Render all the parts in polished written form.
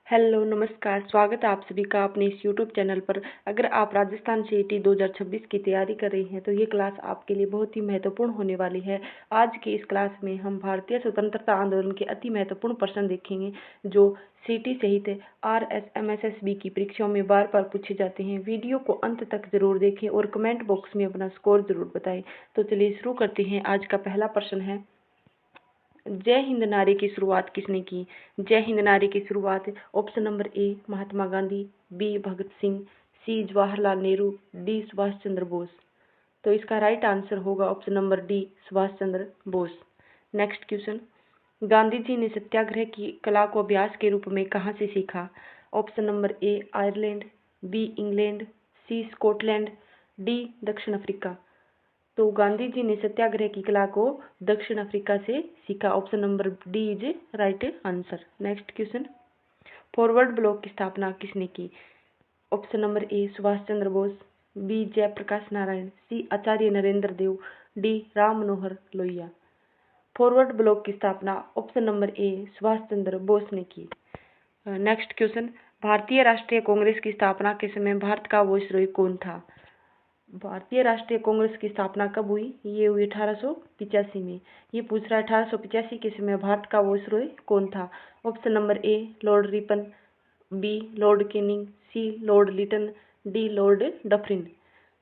Hello नमस्कार, स्वागत है आप सभी का अपने इस यूट्यूब चैनल पर। अगर आप राजस्थान सीईटी 2026 की तैयारी कर रही हैं तो ये क्लास आपके लिए बहुत ही महत्वपूर्ण होने वाली है। आज की इस क्लास में हम भारतीय स्वतंत्रता आंदोलन के अति महत्वपूर्ण प्रश्न देखेंगे जो सीईटी सहित RSMSSB की परीक्षाओं में बार बार पूछे जाते हैं। वीडियो को अंत तक जरूर देखें और कमेंट बॉक्स में अपना स्कोर जरूर बताएं। तो चलिए शुरू करते हैं। आज का पहला प्रश्न है, जय हिंद नारे की शुरुआत किसने की? जय हिंद नारे की शुरुआत option number A Mahatma Gandhi, B Bhagat Singh, C Jawaharlal Nehru, D Subhash Chandra Bose. तो इसका राइट आंसर होगा option number D Subhash Chandra Bose. Next question, Gandhi ji ने सत्याग्रह की कला को अभ्यास के रूप में कहाँ से सीखा? Option number A Ireland, B England, C Scotland, D दक्षिण अफ्रीका। तो गांधी जी ने सत्याग्रह की कला को दक्षिण अफ्रीका से सीखा। Option number D is right answer. Next question, forward block की स्थापना किसने की? Option number A Subhash Chandra Bose, B Jayaprakash Narayan, C Acharya Narendra Dev, D Ram Manohar Lohia. Forward block की स्थापना option number A Subhash Chandra Bose ने की। नेक्स्ट क्वेश्चन, भारतीय राष्ट्रीय कांग्रेस की स्थापना के समय भारत का वाइसरॉय कौन था? भारतीय राष्ट्रीय कांग्रेस की स्थापना कब हुई? ये हुई 1885 में। ये पूछ रहा है 1885 के समय भारत का वाइसरॉय कौन था? Option number A Lord Ripon, B Lord Canning, C Lord Lytton, D Lord Dufferin.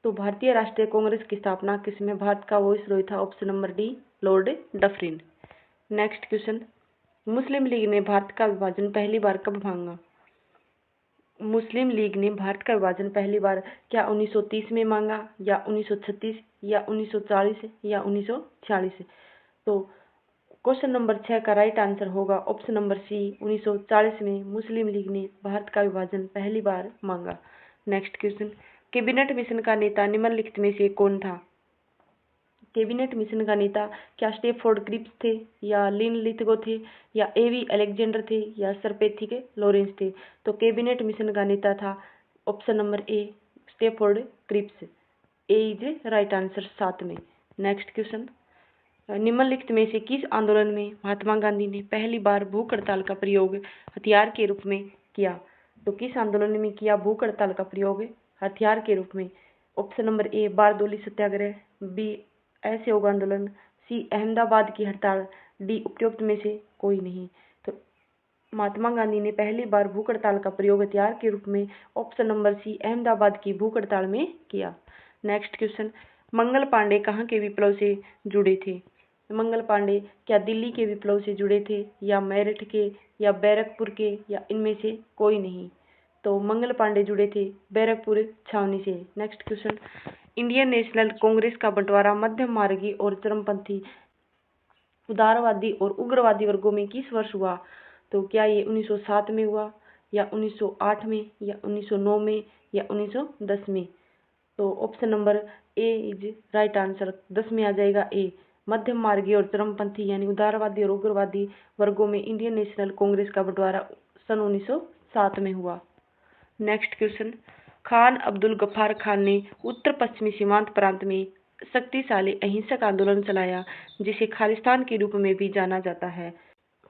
तो भारतीय राष्ट्रीय कांग्रेस की स्थापना के समय भारत का वाइसरॉय था option number D Lord Dufferin. Next question, Muslim League ने भारत का विभाजन पहली बार कब मांगा? मुस्लिम लीग ने भारत का विभाजन पहली बार क्या 1930 में मांगा, या 1936, या 1940, या 1946? तो क्वेश्चन नंबर 6 का राइट आंसर होगा ऑप्शन नंबर सी 1940 में मुस्लिम लीग ने भारत का विभाजन पहली बार मांगा। नेक्स्ट क्वेश्चन, कैबिनेट मिशन का नेता निम्नलिखित में से कौन था? कैबिनेट मिशन का नेता क्या स्टेफोर्ड क्रिप्स थे, या लिन लिथगो थे, या एवी अलेक्जेंडर थे, या सर पैट्रिक लॉरेंस थे? तो कैबिनेट मिशन का नेता था option number A Stafford Cripps. A is right answer 7 में। नेक्स्ट क्वेश्चन, निम्नलिखित में से किस आंदोलन में महात्मा गांधी ने पहली बार भूख हड़ताल का प्रयोग हथियार के रूप में किया? तो किस आंदोलन में किया भूख हड़ताल का प्रयोग हथियार के रूप में? Option number A Bardoli Satyagraha, B असहयोग आंदोलन, सी अहमदाबाद की हड़ताल, डी उपयुक्त में से कोई नहीं। तो महात्मा गांधी ने पहली बार भूख हड़ताल का प्रयोग हथियार के रूप में ऑप्शन नंबर सी अहमदाबाद की भूख हड़ताल में किया। नेक्स्ट क्वेश्चन, मंगल पांडे कहाँ के विप्लव से जुड़े थे? मंगल पांडे क्या दिल्ली के विप्लव से जुड़े थे, या मेरठ के, या बैरकपुर के, या इनमें से कोई नहीं? तो मंगल पांडे जुड़े थे बैरकपुर छावनी से। Next question, Indian national Congress का बंटवारा मध्यम मार्गी और चरमपंथी, उदारवादी और उग्रवादी वर्गों में किस वर्ष हुआ? तो क्या ये 1907 में हुआ, या 1908 में, या 1909 में, या 1910 में? तो option number A is right answer 10 में आ जाएगा ए। मध्यम मार्गी और चरमपंथी यानी उदारवादी और उग्रवादी वर्गों में इंडियन नेशनल कांग्रेस का बंटवारा सन 1907 में हुआ। नेक्स्ट क्वेश्चन, खान अब्दुल गफ्फार खान ने उत्तर पश्चिमी सीमांत प्रांत में शक्तिशाली अहिंसक आंदोलन चलाया जिसे खालिस्तान के रूप में भी जाना जाता है।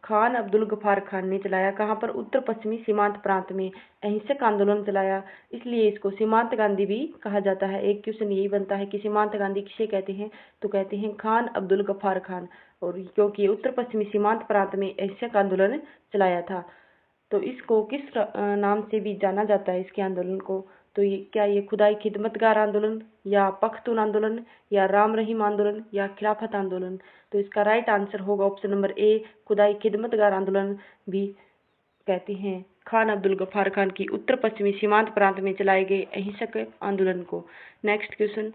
खान अब्दुल गफ्फार खान ने चलाया कहाँ पर? उत्तर पश्चिमी सीमांत प्रांत में अहिंसक आंदोलन चलाया, इसलिए इसको सीमांत गांधी भी कहा जाता है। एक क्वेश्चन यही बनता है कि सीमांत गांधी किसे कहते हैं? तो कहते हैं खान अब्दुल गफ्फार खान, और क्योंकि उत्तर पश्चिमी सीमांत प्रांत में अहिंसक आंदोलन चलाया था। तो इसको किस नाम से भी जाना जाता है इसके आंदोलन को? तो ये क्या ये खुदाई खिदमतगार आंदोलन, या पख्तून आंदोलन, या राम रहीम आंदोलन, या खिलाफत आंदोलन? तो इसका राइट आंसर होगा ऑप्शन नंबर ए खुदाई खिदमतगार आंदोलन भी कहते हैं खान अब्दुल गफ्फार खान की उत्तर पश्चिमी सीमांत प्रांत में चलाए गए अहिंसक आंदोलन को। नेक्स्ट क्वेश्चन,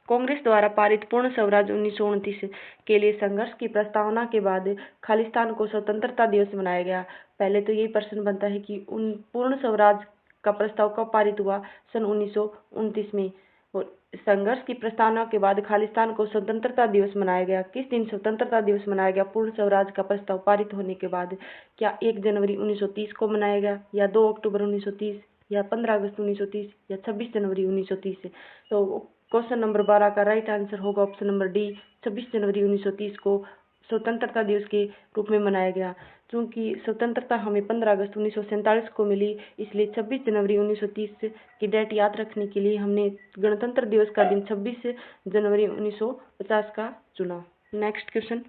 कांग्रेस द्वारा पारित पूर्ण स्वराज 1929 के लिए संघर्ष की प्रस्तावना के बाद खालिस्तान को स्वतंत्रता दिवस मनाया गया। पहले तो यही प्रश्न बनता है कि उन पूर्ण स्वराज का प्रस्ताव कब पारित हुआ? सन 1929 में। और संघर्ष की प्रस्तावना के बाद खालिस्तान को स्वतंत्रता दिवस मनाया गया। किस दिन स्वतंत्रता दिवस मनाया गया पूर्ण स्वराज का प्रस्ताव पारित होने के बाद? क्या 1 जनवरी 1930 को मनाया गया, या 2 अक्टूबर 1930, या 15 अगस्त 1930, या 26 जनवरी 1930? तो क्वेश्चन नंबर 12 का राइट आंसर होगा ऑप्शन नंबर डी 26 जनवरी 1930 को स्वतंत्रता दिवस के रूप में मनाया गया। चूंकि स्वतंत्रता हमें 15 अगस्त 1947 को मिली, इसलिए 26 जनवरी 1930 की डेट याद रखने के लिए हमने गणतंत्र दिवस का दिन 26 जनवरी 1950 का चुना। नेक्स्ट क्वेश्चन,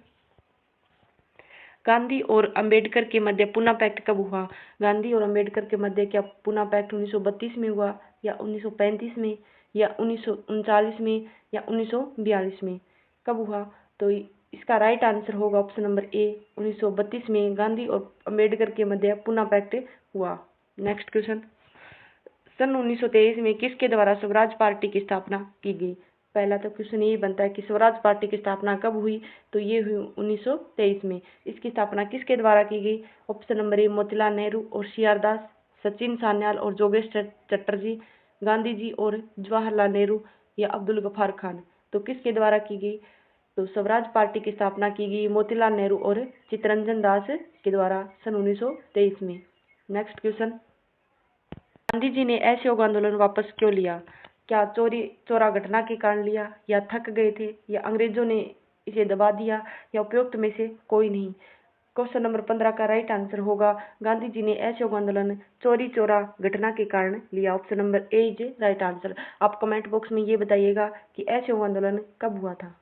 गांधी और अंबेडकर के मध्य पूना पैक्ट कब हुआ? गांधी और अंबेडकर के मध्य क्या पूना पैक्ट 1932 में हुआ, या 1935 में, या 1939 में, या 1942 में? कब हुआ? तो इसका राइट आंसर होगा ऑप्शन नंबर ए, 1932 में गांधी और अंबेडकर के मध्य पूना पैक्ट हुआ। नेक्स्ट क्वेश्चन, सन 1923 में किसके द्वारा स्वराज पार्टी की स्थापना की गई? पहला तो क्वेश्चन यही बनता है कि स्वराज पार्टी की स्थापना कब हुई? तो ये हुई 1923 में। इसकी स्थापना किसके द्वारा की गई? ऑप्शन नंबर ए, मोतीलाल नेहरू और सी.आर. दास, सचिन सान्याल और जोगेश चटर्जी, गांधी जी और जवाहरलाल नेहरू, या अब्दुल गफार खान। तो किसके द्वारा की गई? तो स्वराज पार्टी की स्थापना की गई मोतीलाल नेहरू और चित्तरंजन दास के द्वारा सन 1923 में। नेक्स्ट क्वेश्चन, गांधी जी ने असहयोग आंदोलन वापस क्यों लिया? क्या चोरी चोरा घटना के कारण लिया, या थक गए थे, या अंग्रेजों ने इसे दबा दिया, या उपयुक्त में से कोई नहीं? क्वेश्चन नंबर 15 का राइट आंसर होगा गांधी जी ने असहयोग आंदोलन चोरी चोरा घटना के कारण लिया। Option number A is right answer. आप कमेंट बॉक्स में ये बताइएगा कि असहयोग आंदोलन कब हुआ था।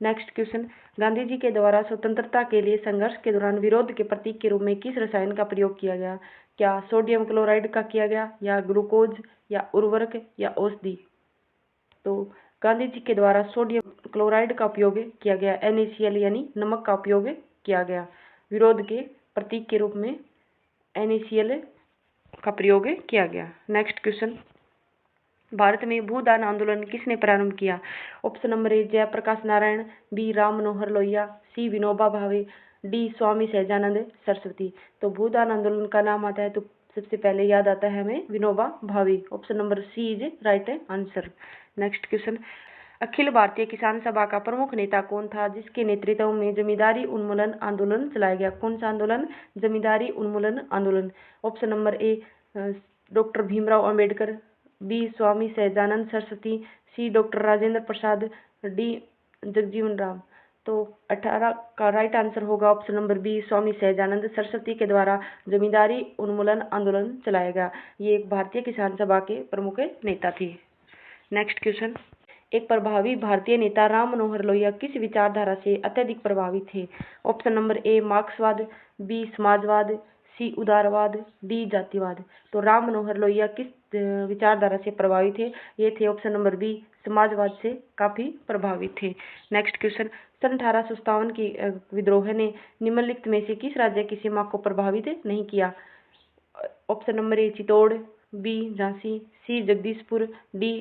नेक्स्ट क्वेश्चन, गांधी जी के द्वारा स्वतंत्रता के लिए संघर्ष के दौरान विरोध के प्रतीक के रूप में किस रसायन का प्रयोग किया गया? क्या सोडियम क्लोराइड का किया गया, या ग्लूकोज, या उर्वरक, या औषधि? तो गांधी जी के द्वारा सोडियम क्लोराइड का उपयोग किया गया, NaCl यानी नमक का उपयोग किया गया। विरोध के प्रतीक के रूप में NaCl का प्रयोग किया गया। नेक्स्ट क्वेश्चन, भारत में भूदान आंदोलन किसने प्रारंभ किया? Option number A, Jayaprakash Narayan, B, Ram Manohar Lohia, C, Vinoba Bhave, D, स्वामी सहजानंद सरस्वती। तो भूदान आंदोलन का नाम आता है तो सबसे पहले याद आता है हमें Vinoba Bhave. Option number C is right answer. Next question, Akhil Bharatiya Kisan सभा का प्रमुख नेता कौन था जिसके नेतृत्व में जमींदारी उन्मूलन आंदोलन चलाया गया? कौन सा आंदोलन? जमींदारी उन्मूलन आंदोलन। Option number A, doctor Bhimrao Ambedkar, B, Swami Sahajanand Saraswati, C, doctor Rajendra Prasad, D, Jagjivan Ram. तो 18 का राइट आंसर होगा option number B, Swami Sahajanand Saraswati के द्वारा जमींदारी उन्मूलन आंदोलन चलाया गया। ये एक भारतीय किसान सभा के प्रमुख नेता थे। नेक्स्ट क्वेश्चन, एक प्रभावी भारतीय नेता राम मनोहर लोहिया किस विचारधारा से अत्यधिक प्रभावित थे? ऑप्शन नंबर ए, मार्क्सवाद, बी, समाजवाद, सी, उदारवाद, डी, जातिवाद। तो राम मनोहर लोहिया किस विचारधारा से प्रभावित थे? ये थे ऑप्शन नंबर बी, समाजवाद से काफी प्रभावित थे। नेक्स्ट क्वेश्चन, सन 1857 की विद्रोह ने निम्नलिखित में से किस राज्य की सीमा को प्रभावित नहीं किया? Option number A, Chittor, B, Jhansi, C, Jagdishpur, D,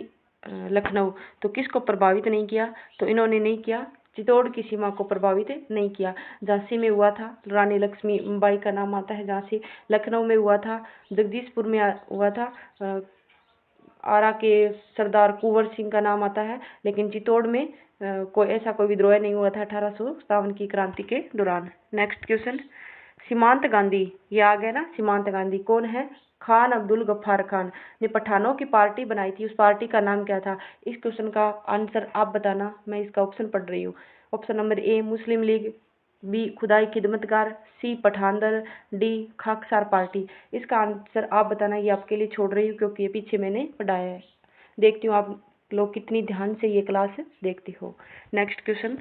Lucknow. तो किसको प्रभावित नहीं किया? तो इन्होंने नहीं किया, चित्तौड़ की सीमा को प्रभावित नहीं किया। झांसी में हुआ था, रानी लक्ष्मीबाई का नाम आता है झांसी। लखनऊ में हुआ था, जगदीशपुर में हुआ था, आरा के सरदार कुंवर सिंह का नाम आता है। लेकिन चित्तौड़ में कोई विद्रोह नहीं हुआ था 1857 की क्रांति के दौरान। नेक्स्ट क्वेश्चन, सीमांत गांधी, ये आ गया ना, सीमांत गांधी कौन है? खान अब्दुल गफ्फार खान ने पठानों की पार्टी बनाई थी, उस पार्टी का नाम क्या था? इस क्वेश्चन का आंसर आप बताना, मैं इसका ऑप्शन पढ़ रही हूँ। Option number A, Muslim League, B, Khudai Khidmatgar, C, Pathan Dal, D, Khaksar party. इसका आंसर आप बताना, ये आपके लिए छोड़ रही हूँ क्योंकि ये पीछे मैंने पढ़ाया है। देखती हूँ आप लोग कितनी ध्यान से ये क्लास देखती हो। नेक्स्ट क्वेश्चन,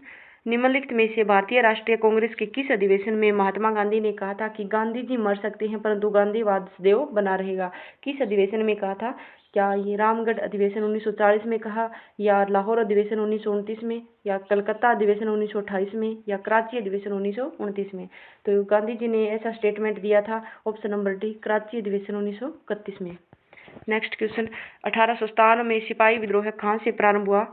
निम्नलिखित में से भारतीय राष्ट्रीय कांग्रेस के किस अधिवेशन में महात्मा गांधी ने कहा था कि गांधी जी मर सकते हैं परंतु गांधीवाद सदैव बना रहेगा? किस अधिवेशन में कहा था? क्या ये रामगढ़ अधिवेशन 1940 में कहा, या लाहौर अधिवेशन 1929 में, या कलकत्ता अधिवेशन 1928 में, या कराची अधिवेशन 1929 में? तो गांधी जी ने ऐसा स्टेटमेंट दिया था, ऑप्शन नंबर डी, कराची अधिवेशन 1931 में। नेक्स्ट क्वेश्चन, 1857 में सिपाही विद्रोह कहाँ से प्रारंभ हुआ?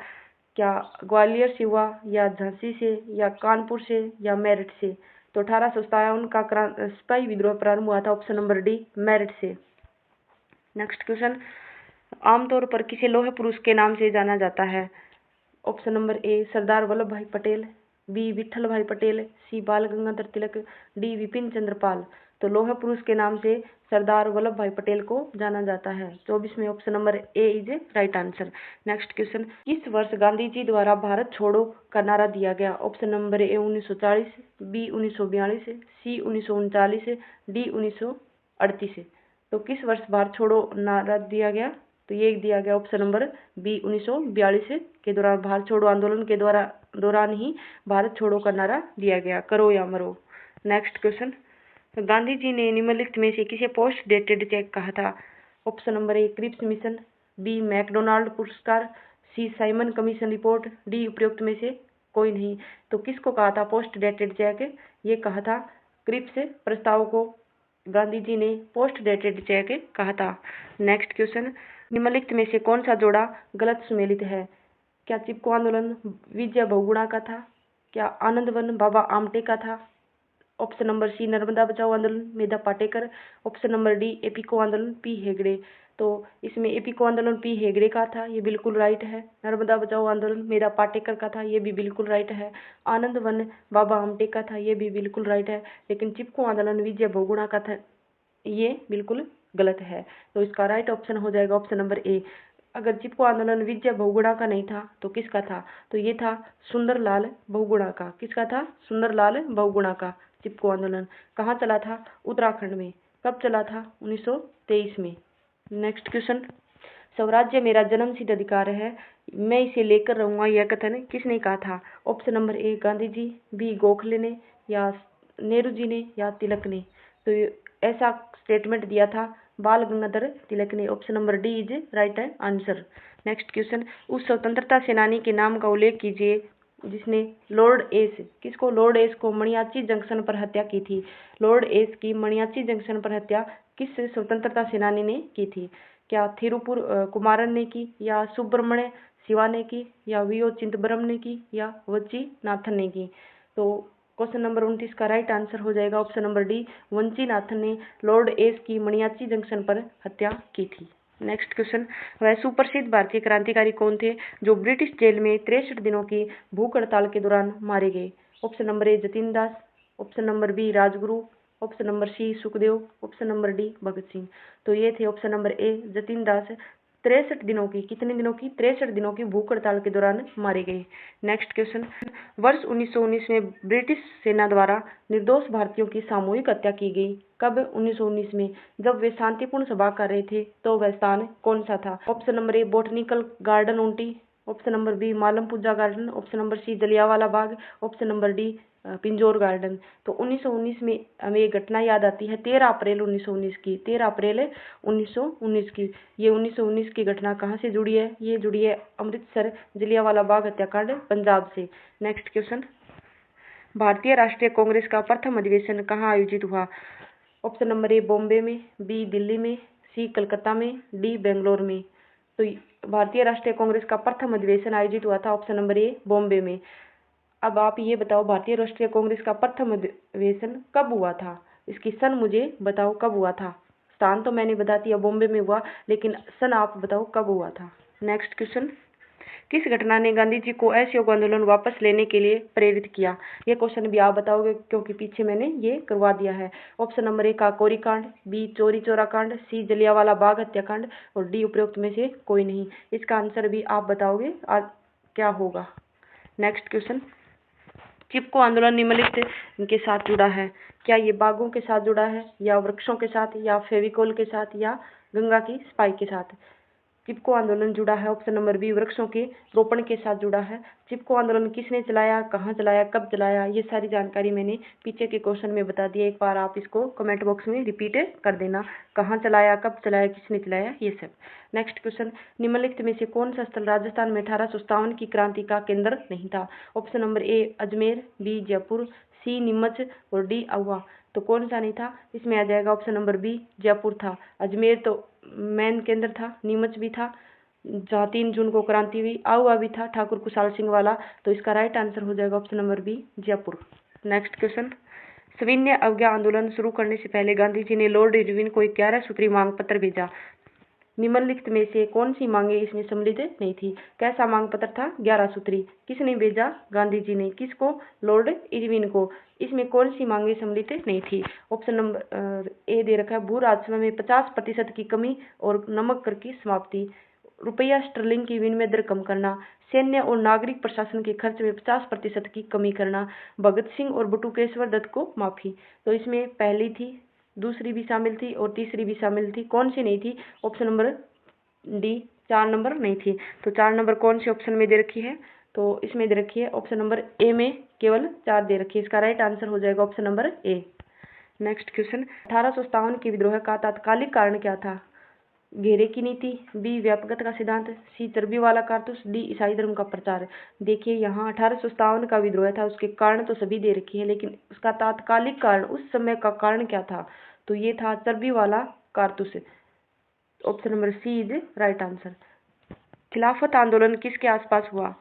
क्या ग्वालियर से हुआ, या झांसी से, या कानपुर से, या मेरठ से? तो 1857 का सिपाही विद्रोह प्रारंभ हुआ था, ऑप्शन नंबर डी, मेरठ से। नेक्स्ट क्वेश्चन, आमतौर पर किसे लौह पुरुष के नाम से जाना जाता है? ऑप्शन नंबर ए, सरदार वल्लभ भाई पटेल, बी, विठल भाई पटेल, सी, बाल गंगाधर तिलक, डी, विपिन चंद्र पाल। तो लौह पुरुष के नाम से सरदार वल्लभ भाई पटेल को जाना जाता है। 24 में option number A is a right answer. Next question, किस वर्ष गांधी जी द्वारा भारत छोड़ो का नारा दिया गया? Option number A 1940, B 1942, C 1939, D 1938। तो किस वर्ष भारत छोड़ो नारा दिया गया? तो ये दिया गया ऑप्शन नंबर बी 1942 के दौरान, भारत छोड़ो आंदोलन के दौरान ही भारत छोड़ो का नारा दिया गया, करो या मरो। नेक्स्ट क्वेश्चन, गांधी जी ने निम्नलिखित में से किसे पोस्ट डेटेड चेक कहा था? Option number A Cripps mission, B MacDonald पुरस्कार, C Simon Commission report, D उपयुक्त में से कोई नहीं। तो किसको कहा था पोस्ट डेटेड चेक? ये कहा था क्रिप्स प्रस्ताव को गांधी जी ने पोस्ट डेटेड चेक कहा था। नेक्स्ट क्वेश्चन, निम्नलिखित में से कौन सा जोड़ा गलत सुमेलित है? क्या चिपको आंदोलन विजय बहुगुणा का था? क्या आनंदवन बाबा आमटे का था? ऑप्शन नंबर सी Narmada Bachao Andolan Medha Patkar, option number D Appiko Andolan P Hegde. तो इसमें एपिको आंदोलन पी हेगड़े का था, ये बिल्कुल राइट है। नर्मदा बचाओ आंदोलन मेधा पाटेकर का था, ये भी बिल्कुल राइट है। आनंद वन बाबा आमटे का था, ये भी बिल्कुल राइट है। लेकिन चिपको आंदोलन विजय बहुगुणा का था, ये बिल्कुल गलत है। तो इसका राइट ऑप्शन हो जाएगा ऑप्शन नंबर ए। अगर चिपको आंदोलन विजय बहुगुणा का नहीं था तो किसका था? तो ये था सुंदरलाल बहुगुणा का। किसका था? सुंदरलाल बहुगुणा का। चिपको आंदोलन कहाँ चला था? उत्तराखंड में। कब चला था? 1923 में। नेक्स्ट क्वेश्चन, स्वराज्य मेरा जन्मसिद्ध अधिकार है, मैं इसे लेकर रहूंगा, यह कथन किसने कहा था? Option number A Gandhi ji, B Gokhale ने, या नेहरू जी ने, या तिलक ने। तो ऐसा स्टेटमेंट दिया था बाल गंगाधर तिलक ने। Option number D is right answer. Next question, उस स्वतंत्रता सेनानी के नाम का उल्लेख कीजिए जिसने लॉर्ड एस, किसको? लॉर्ड एस को मणियाची जंक्शन पर हत्या की थी। लॉर्ड एस की मणियाची जंक्शन पर हत्या किस स्वतंत्रता सेनानी ने की थी? क्या थिरुपुर कुमारन ने की, या सुब्रमण्य शिवा ने की, या वीओ चिदम्बरम ने की, या वंची नाथन ने की? तो क्वेश्चन नंबर 29 का राइट आंसर हो जाएगा ऑप्शन नंबर डी, वंची नाथन ने लॉर्ड एस की मणियाची जंक्शन पर हत्या की थी। नेक्स्ट क्वेश्चन, वह सुप्रसिद्ध भारतीय क्रांतिकारी कौन थे जो ब्रिटिश जेल में 63 दिनों की भूख हड़ताल के दौरान मारे गए? Option number A Jatin Das, option number B Rajguru, option number C Sukhdev, option number D Bhagat Singh. तो ये थे option number A Jatin Das, 63 दिनों की, कितने दिनों की? 63 दिनों की भूख हड़ताल के दौरान मारे गए। नेक्स्ट क्वेश्चन, वर्ष 1919 में ब्रिटिश सेना द्वारा निर्दोष भारतीयों की सामूहिक हत्या की गई। कब? 1919 में, जब वे शांतिपूर्ण सभा कर रहे थे। तो वह स्थान कौन सा था? Option number A botanical garden Ooty, option number B Malampuzha garden, option number C Jallianwala Bagh, option number D Pinjore garden. तो 1919 में हमें एक घटना याद आती है 13 अप्रैल 1919 की। 13 अप्रैल 1919 की। ये 1919 की घटना कहाँ से जुड़ी है? ये जुड़ी है अमृतसर जलियांवाला बाग हत्याकांड पंजाब से। नेक्स्ट क्वेश्चन, भारतीय राष्ट्रीय कांग्रेस का प्रथम अधिवेशन कहाँ आयोजित हुआ? ऑप्शन नंबर ए बॉम्बे में, बी दिल्ली में, सी कलकत्ता में, डी बेंगलोर में। तो भारतीय राष्ट्रीय कांग्रेस का प्रथम अधिवेशन आयोजित हुआ था ऑप्शन नंबर ए बॉम्बे में। अब आप ये बताओ भारतीय राष्ट्रीय कांग्रेस का प्रथम अधिवेशन कब हुआ था? इसकी सन मुझे बताओ कब हुआ था। स्थान तो मैंने बता दिया बॉम्बे में हुआ, लेकिन सन आप बताओ कब हुआ था। नेक्स्ट क्वेश्चन, किस घटना ने गांधी जी को असहयोग आंदोलन वापस लेने के लिए प्रेरित किया? ये क्वेश्चन भी आप बताओगे क्योंकि पीछे मैंने ये करवा दिया है। ऑप्शन नंबर ए काकोरी कांड, बी चोरी चोरा कांड, सी जलियांवाला बाग हत्याकांड, और डी उपरोक्त में से कोई नहीं। इसका आंसर भी आप बताओगे क्या होगा। नेक्स्ट क्वेश्चन, चिपको आंदोलन निम्नलिखित के साथ जुड़ा है। क्या ये बागों के साथ जुड़ा है, या वृक्षों के साथ, या फेविकोल के साथ, या गंगा की सफाई के साथ? चिपको आंदोलन जुड़ा है ऑप्शन नंबर बी वृक्षों के रोपण के साथ जुड़ा है। चिपको आंदोलन किसने चलाया, कहाँ चलाया, कब चलाया, ये सारी जानकारी मैंने पीछे के क्वेश्चन में बता दी है। एक बार आप इसको कमेंट बॉक्स में रिपीट कर देना, कहाँ चलाया, कब चलाया, किसने चलाया, ये सब। नेक्स्ट क्वेश्चन, निम्नलिखित में से कौन सा स्थल राजस्थान में 1857 की क्रांति का केंद्र नहीं था? Option number A Ajmer, B Jaipur, C Neemuch, और डी आहुआ। तो कौन सा नहीं था? इसमें आ जाएगा ऑप्शन नंबर बी जयपुर था। अजमेर तो मेन केंद्र था, नीमच भी था जहाँ 3 जून को क्रांति हुई, आहुआ भी था ठाकुर कुशाल सिंह वाला। तो इसका राइट आंसर हो जाएगा option number B Jaipur. Next question, सविनय अवज्ञा आंदोलन शुरू करने से पहले गांधी जी ने लॉर्ड इरविन को 11 सूत्री मांग पत्र भेजा। निम्नलिखित में से कौन सी मांगे इसमें सम्मिलित नहीं थी? कैसा मांग पत्र था? 11 सूत्री। किसने भेजा? गांधी जी ने। किसको? लॉर्ड इरविन को। इसमें कौन सी मांगे सम्मिलित नहीं थी? ऑप्शन नंबर ए दे रखा है, भू राजस्व में 50% की कमी और नमक कर की समाप्ति, रुपया स्टर्लिंग की विनिमय दर कम करना, सैन्य और नागरिक प्रशासन के खर्च में 50% की कमी करना, भगत सिंह और बटुकेश्वर दत्त को माफी। तो इसमें पहली थी, दूसरी भी शामिल थी और तीसरी भी शामिल थी। कौन सी नहीं थी? ऑप्शन नंबर डी, 4 नंबर नहीं थी। तो 4 नंबर कौन से ऑप्शन में दे रखी है? तो इसमें दे रखी है ऑप्शन नंबर ए में केवल 4 दे रखी है। इसका राइट आंसर हो जाएगा ऑप्शन नंबर ए। नेक्स्ट क्वेश्चन, 1857 के विद्रोह का तात्कालिक कारण क्या था? घेरे की नीति, बी व्यापकता का सिद्धांत, सी चर्बी वाला कारतूस, डी ईसाई धर्म का प्रचार। देखिए यहाँ 1857 का विद्रोह था, उसके कारण तो सभी दे रखी है, लेकिन उसका तात्कालिक कारण, उस समय का कारण क्या था? तो ये था चर्बी वाला कारतूस। Option number C is right answer. खिलाफत आंदोलन किसके आसपास हुआ?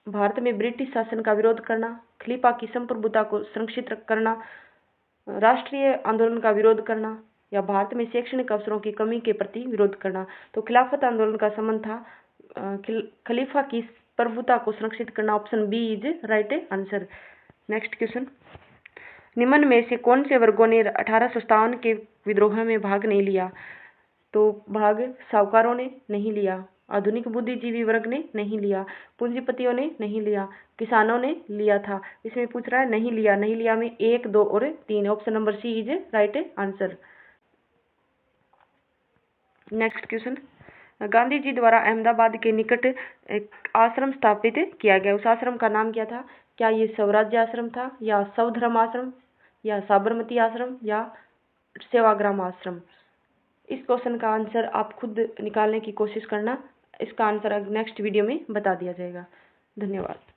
भारत में ब्रिटिश शासन का विरोध करना, खलीफा की संप्रभुता को संरक्षित करना, राष्ट्रीय आंदोलन का विरोध करना, या भारत में शैक्षणिक अवसरों की कमी के प्रति विरोध करना। तो खिलाफत आंदोलन का संबंध था खलीफा की प्रभुता को संरक्षित करना। Option B is right answer. Next question, निम्न में से कौन से वर्गों ने 1857 के विद्रोह में भाग नहीं लिया? तो भाग साहूकारों ने नहीं लिया, आधुनिक बुद्धिजीवी वर्ग ने नहीं लिया, पूंजीपतियों ने नहीं लिया, किसानों ने लिया था। इसमें पूछ रहा है नहीं लिया, नहीं लिया में 1, 2 और 3। Option number C is right answer. Next question, Gandhi ji द्वारा अहमदाबाद के निकट एक आश्रम स्थापित किया गया, उस आश्रम का नाम क्या था? क्या ये स्वराज्य आश्रम था, या स्वधर्म आश्रम, या साबरमती आश्रम, या सेवाग्राम आश्रम? इस क्वेश्चन का आंसर आप खुद निकालने की कोशिश करना। इसका आंसर नेक्स्ट वीडियो में बता दिया जाएगा। धन्यवाद।